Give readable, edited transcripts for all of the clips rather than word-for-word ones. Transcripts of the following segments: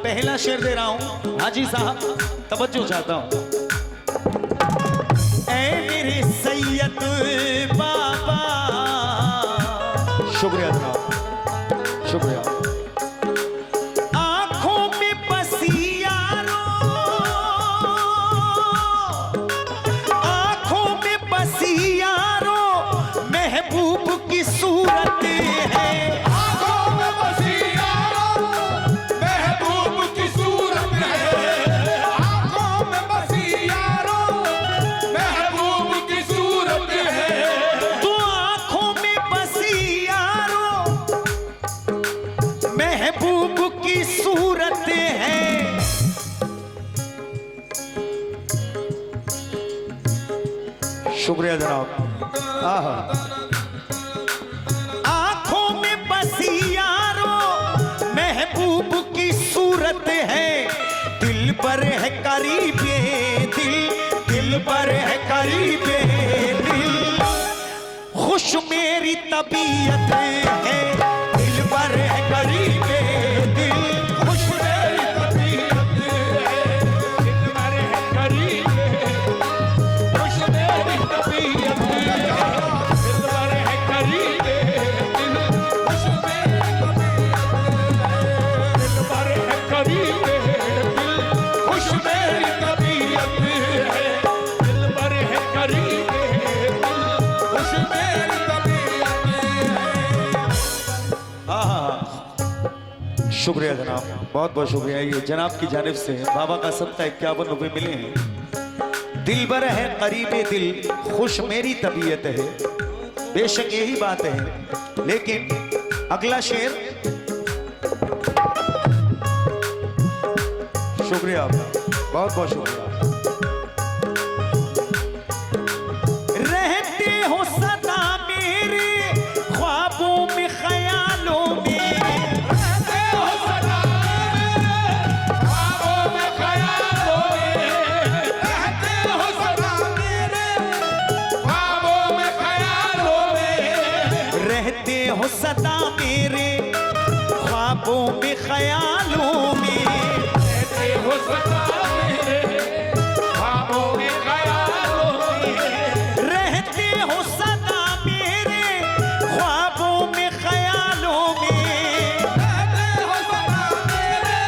पहला शेर दे रहा हूं हाजी साहब, तवज्जो चाहता हूं। ऐ मेरे सैयद बाबा, शुक्रिया जनाब, शुक्रिया। आंखों में बसी यारो, आंखों में बसी यारो, महबूब की सूरत है। आंखों में बसी यारो, महबूब की सूरत है। आंखों में बसी यारो, महबूब की सूरत है। तो आंखों में बसी यारो, महबूब की सूरत है। शुक्रिया जनाब। आहा, आंखों में बसी यारो, महबूब की सूरत है। दिल पर है करीबे दिल, दिल पर है करीबे दिल, खुश मेरी तबीयत है। दिल पर है करीबे दिल, खुश मेरी तबीयत है। दिल पर है करीबे, खुश मेरी तबीयत है। दिल पर है करीबे दिल, खुश मेरी तबीयत है। दिल पर है करीबे दिल, खुश मेरी तबीयत है। दिल पर है करीबे दिल, खुश मेरी तबीयत है। शुक्रिया जनाब, बहुत बहुत शुक्रिया। ये जनाब की जानिब से बाबा का 51 रुपये मिले हैं। दिल बर है करीबे दिल, खुश मेरी तबीयत है। बेशक यही बात है, लेकिन अगला शेर। शुक्रिया, बहुत बहुत शुक्रिया। रहते हो सदा मेरे ख्वाबों में, ख्यालों में। रहते हो सदा मेरे ख्वाबों में, ख्यालों में। रहते हो सदा मेरे ख्वाबों में, ख्यालों में। रहते हो सदा मेरे ख्वाबों में, ख्यालों में। रहते हो सदा मेरे ख्वाबों में, ख्यालों में। रहते हो सदा मेरे ख्वाबों में, ख्यालों में। रहते हो सदा मेरे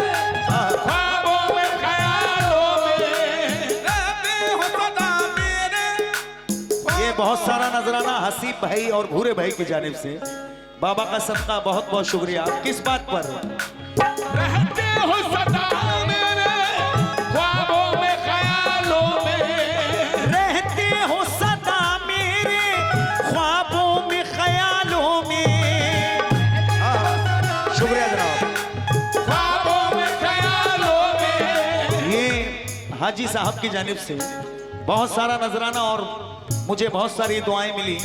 ख्वाबों में, ख्यालों में। रहते हो सदा मेरे ये बहुत सारा नजराना हसीब भाई और भूरे भाई की जानिब से बाबा का सदका, बहुत बहुत शुक्रिया। किस बात पर? रहते हो सदा मेरे ख्वाबों में, ख्यालों में। रहते हो सदा मेरे ख्वाबों में, ख्यालों में। शुक्रिया जनाब। ख्वाबों में, ख्यालों में। ये हाजी साहब की जानिब से बहुत सारा नजराना और मुझे बहुत सारी दुआएं मिली।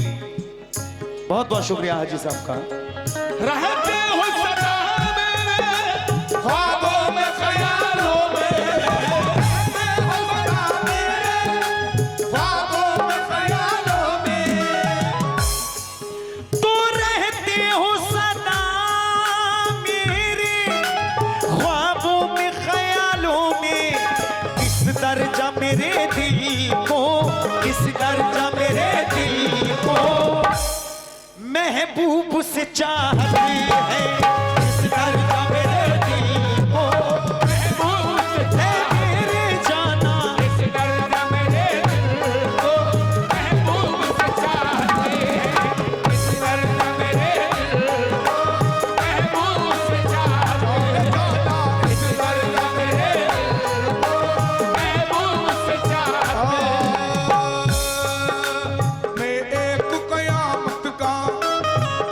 बहुत बहुत शुक्रिया हाजी साहब का। रहते हो सदा मेरे ख्वाबों में, ख्यालों में। रहते हो सदा मेरे ख्वाबों में, ख्यालों में। तो रहते हो सदा मेरे ख्वाबों में, ख्यालों में। इस दर्जा मेरे दिल को, इस दर्जा मेरे दिल को महबूब से चाहती है। इस दर्जा मेरे दिल को महबूब से मेरे जाना। इस दर्जा मेरे दिल को महबूब से चाहते हैं। इस दर्जा मेरे दिल को महबूब से चाहते हैं। इस दर्जा मेरे दिल को महबूब से चाहते हैं। मैं एक कयामत का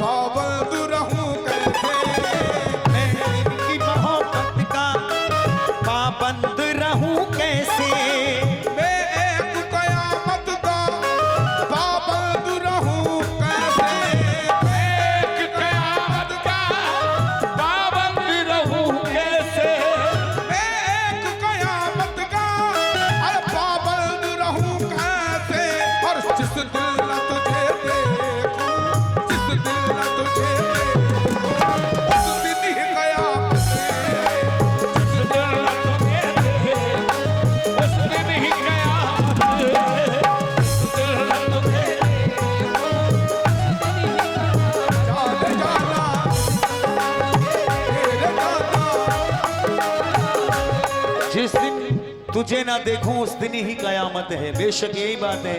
पाबंद रहूं कैसे। जिस दिन तुझे ना देखूं उस दिन ही कयामत है। बेशक यही बात है।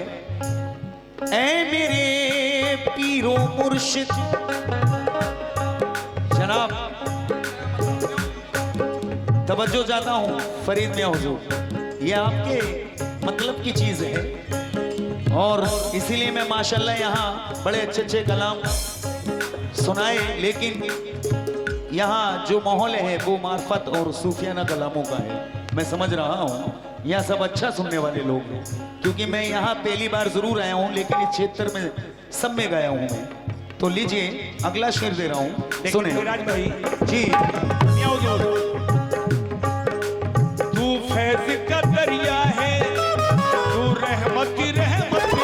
ऐ मेरे पीरो मुर्शिद जनाब, तवज्जो चाहता हूं फरीद मियां हुजूर, ये आपके मतलब की चीज है और इसीलिए मैं माशाल्लाह यहाँ बड़े अच्छे अच्छे कलाम सुनाए, लेकिन यहाँ जो माहौल है वो मार्फत और सूफियाना कलामों का है। मैं समझ रहा हूँ यहाँ सब अच्छा सुनने वाले लोग हैं, क्योंकि मैं यहाँ पहली बार जरूर आया हूँ लेकिन इस क्षेत्र में सब में गया हूँ मैं। तो लीजिए अगला शेर दे रहा हूँ, सुने भाई जी। तू फैज का दरिया है, तू रहमत की रहमत है।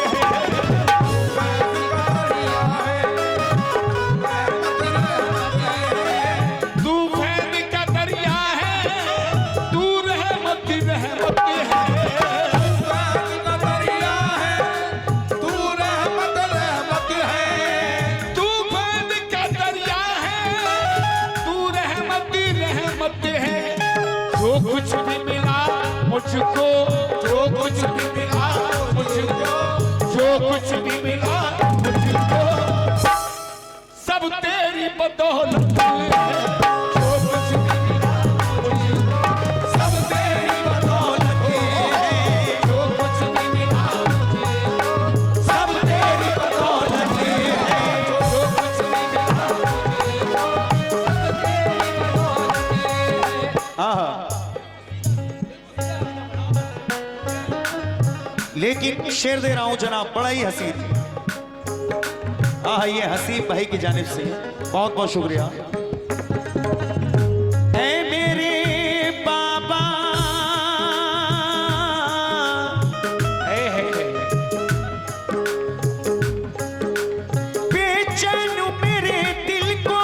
तू फैज का दरिया है, तू रहमत की रहमत है। तू फैज का दरिया है, तू रहमत की रहमत है। जो कुछ भी मिला मुझको, जो कुछ भी मिला मुझको, जो कुछ भी मिला मुझको, सब तेरी बदौलत है। जो कुछ भी मिला मुझको, सब तेरी बदौलत है। जो कुछ भी मिला मुझको, सब तेरी बदौलत है। जो कुछ भी मिला मुझको, सब तेरी बदौलत है। हाँ, लेकिन शेर दे रहा हूं जनाब, बड़ा ही हसीन। हाँ, ये हसीब भाई की जानिब से बहुत बहुत शुक्रिया। ऐ मेरे बाबा, बेचैन मेरे दिल को,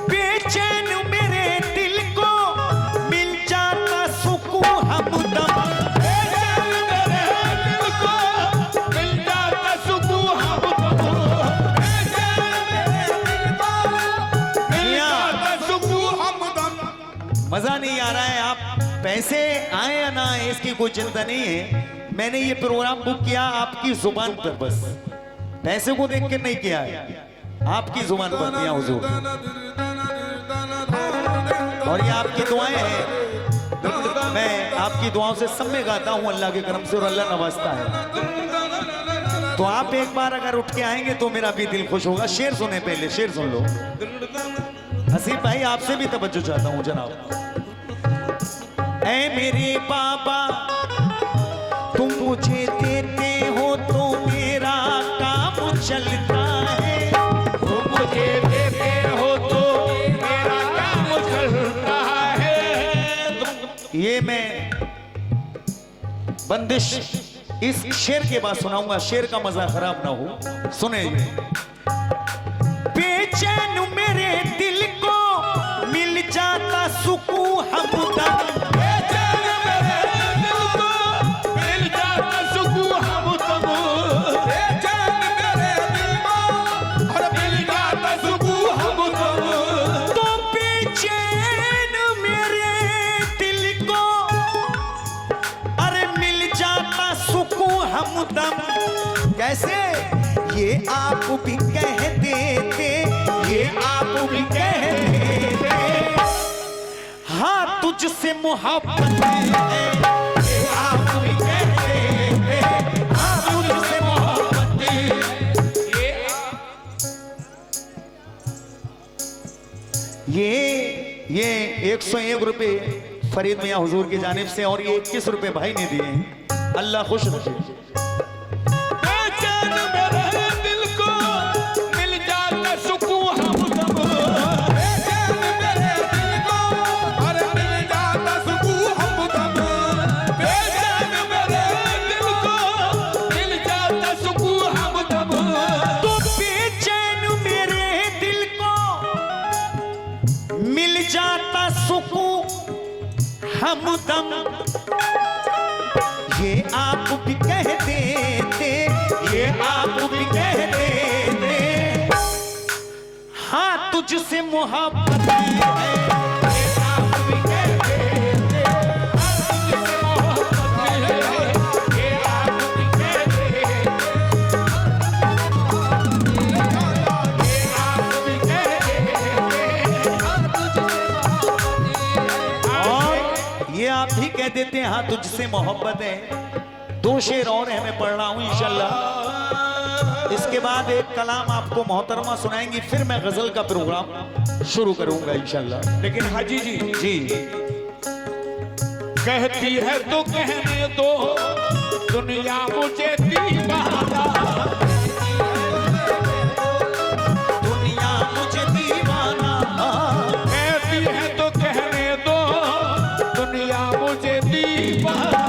बेचैन मेरे दिल को मिल जाता सुकून हमदम। मजा नहीं आ रहा है, आप पैसे आए या ना आए इसकी कोई चिंता नहीं है। मैंने ये प्रोग्राम बुक किया आपकी जुबान पर, बस पैसे को देख के नहीं किया है, आपकी जुबान पर दिया हुजूर। और ये आपकी दुआएं हैं, मैं आपकी दुआओं से सब में गाता हूँ अल्लाह के करम से, और अल्लाह नवाजता है। तो आप एक बार अगर उठ के आएंगे तो मेरा भी दिल खुश होगा। शेर सुने, पहले शेर सुन लो। हसीब भाई आपसे भी तवज्जो चाहता हूँ जनाब। ऐ मेरे बाबा, तुम मुझे देते हो तो मेरा काम चलता है। तुम मुझे देते हो तो मेरा काम चलता है। ये मैं बंदिश इस शेर के बाद सुनाऊंगा, शेर का मजा खराब ना हो, सुने। बेचैन मेरे दिल को मिल जाता सुकून हमदम। बेचैन मेरे दिल को मिल जाता सुकून हमदम। बेचैन मेरे दिल को और मिल जाता सुकून हमदम। तो बेचैन मेरे दिल को अरे मिल जाता सुकून हमदम। कैसे? ये आप भी कह देते, ये आप भी कह देते, हाँ तुझसे मोहब्बत है। ये आप भी कह देते, हाँ तुझसे मोहब्बत है। ये 101 रुपए फरीद मियां हुजूर की जानिब से, और ये 21 रुपए भाई ने दिए हैं। अल्लाह खुश रखे। जाता सुकून हमदम। ये आप भी कह देते, ये आप भी कह देते, हाँ तुझसे मोहब्बत है। ये आप भी कह देते। आप भी कह देते हैं हाँ तुझसे मोहब्बत है। 2 शेर और है, मैं पढ़ रहा हूँ इंशाल्लाह। इसके बाद एक कलाम आपको मोहतरमा सुनाएंगी, फिर मैं गजल का प्रोग्राम शुरू करूंगा इंशाल्लाह। लेकिन हाजी जी जी कहती है तो कहने दो, दुनिया मुझे दीवाना, दुनिया मुझे दीवाना, कहती है तो कहने दो, दुनिया मुझे दीवाना,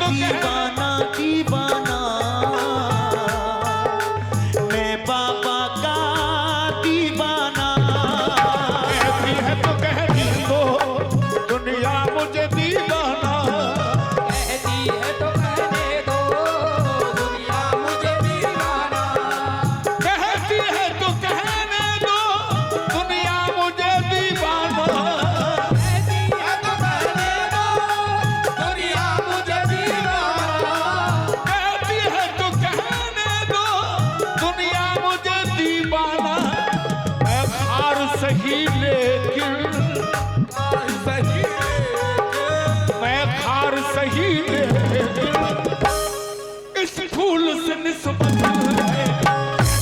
दीवाना दीवाना, मैं बाबा का दीवाना। कहती है तो कहने दो, दुनिया मुझे दीवाना, कहती है तो कहने दो, दुनिया मुझे दीवाना, कहती है तो कहने दो, दुनिया मुझे दीवाना, कहती है तो कहने दो, दुनिया मुझे दीवाना, कहती है तो कहने दो, दुनिया मुझे दीवाना। मैं हार सही लेकिन सही मैं हार सही लेकिन इस फूल से निस्बत है,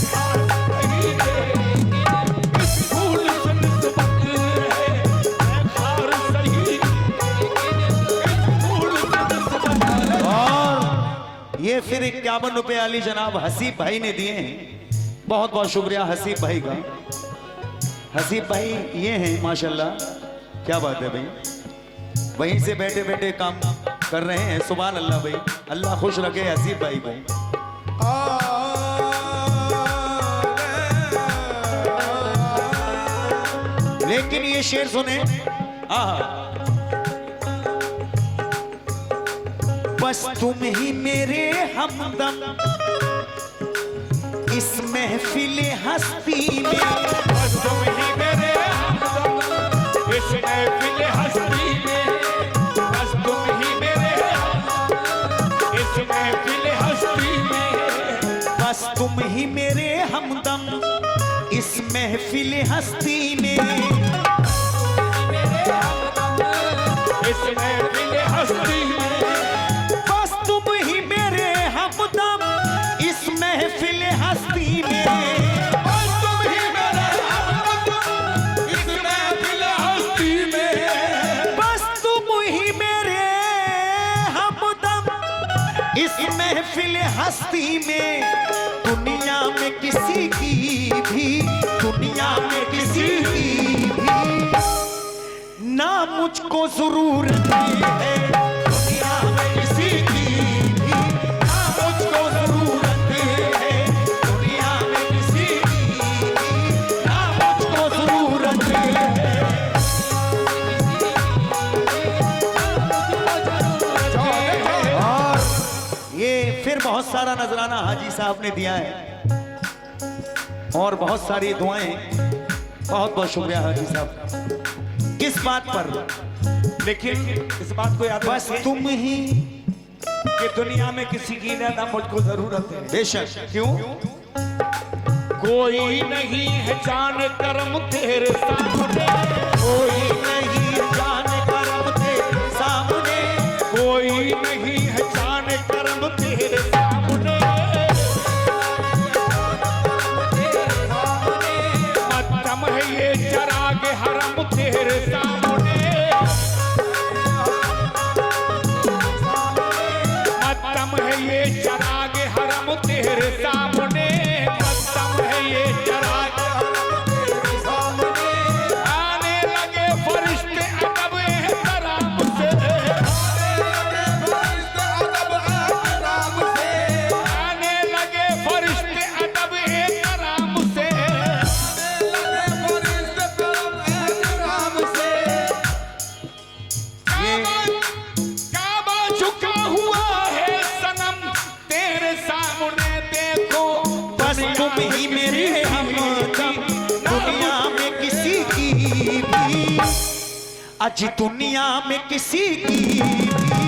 सही लेकिन इस फूल से निस्बत है, मैं हार सही इस फूल से निस्बत है। और ये फिर 51 रुपए वाली जनाब हसीब भाई ने दिए हैं। बहुत बहुत शुक्रिया हसीब भाई का। हसीब भाई ये हैं माशाल्लाह, क्या बात है भाई, वहीं से बैठे बैठे काम कर रहे हैं। सुभान अल्लाह भाई, अल्लाह खुश रखे हसीब भाई को। लेकिन ये शेर सुने, बस तुम ही मेरे हमदम इस महफिल हस्ती में, बस तुम ही मेरे हमदम इस महफिल हस्ती में, बस तुम ही मेरे हमदम इस महफिल हस्ती में, बस तुम ही मेरे हमदम इस महफिल हस्ती में, इस महफिल हस्ती में, बस तुम ही मेरे हमदम इस महफिल हस्ती में, बस तुम ही मेरे हमदम इस महफिल हस्ती में, बस तुम ही मेरे हमदम इस महफिल हस्ती में। दुनिया में किसी की भी, दुनिया में किसी की भी ना मुझको जरूरत है, दुनिया में किसी की भी ना मुझको जरूरत है, दुनिया में किसी की भी ना मुझको जरूरत है। और ये फिर बहुत सारा नजराना हाजी साहब ने दिया है और बहुत सारी दुआएं। बहुत बहुत शुक्रिया हाजी साहब। किस बात पर? लेकिन इस बात को याद बस रखें तुम ही, कि दुनिया में किसी की ना मुझको जरूरत है। बेशक, क्यों? कोई नहीं है जान करम तेरे सामने, कोई नहीं जान करम तेरे सामने, कोई नहीं है जान करम तेरे सामने, मत्तम है ये चराग हरम तेरे सामने, मत्तम है ये चराग हरम तेरे सामने, मत्तम है ये चराग हरम तेरे सामने। आने लगे फरिश्ते अदब एहतराम से, आने लगे फरिश्ते अदब एहतराम से, काबा झुका हुआ है सनम तेरे सामने देखो। बस तुम ही मेरे हमदम दुनिया में किसी की भी, आज दुनिया में किसी की भी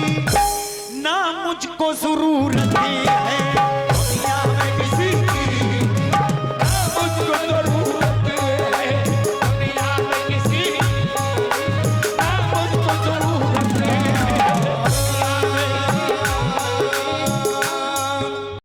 ना मुझको जरूरत है,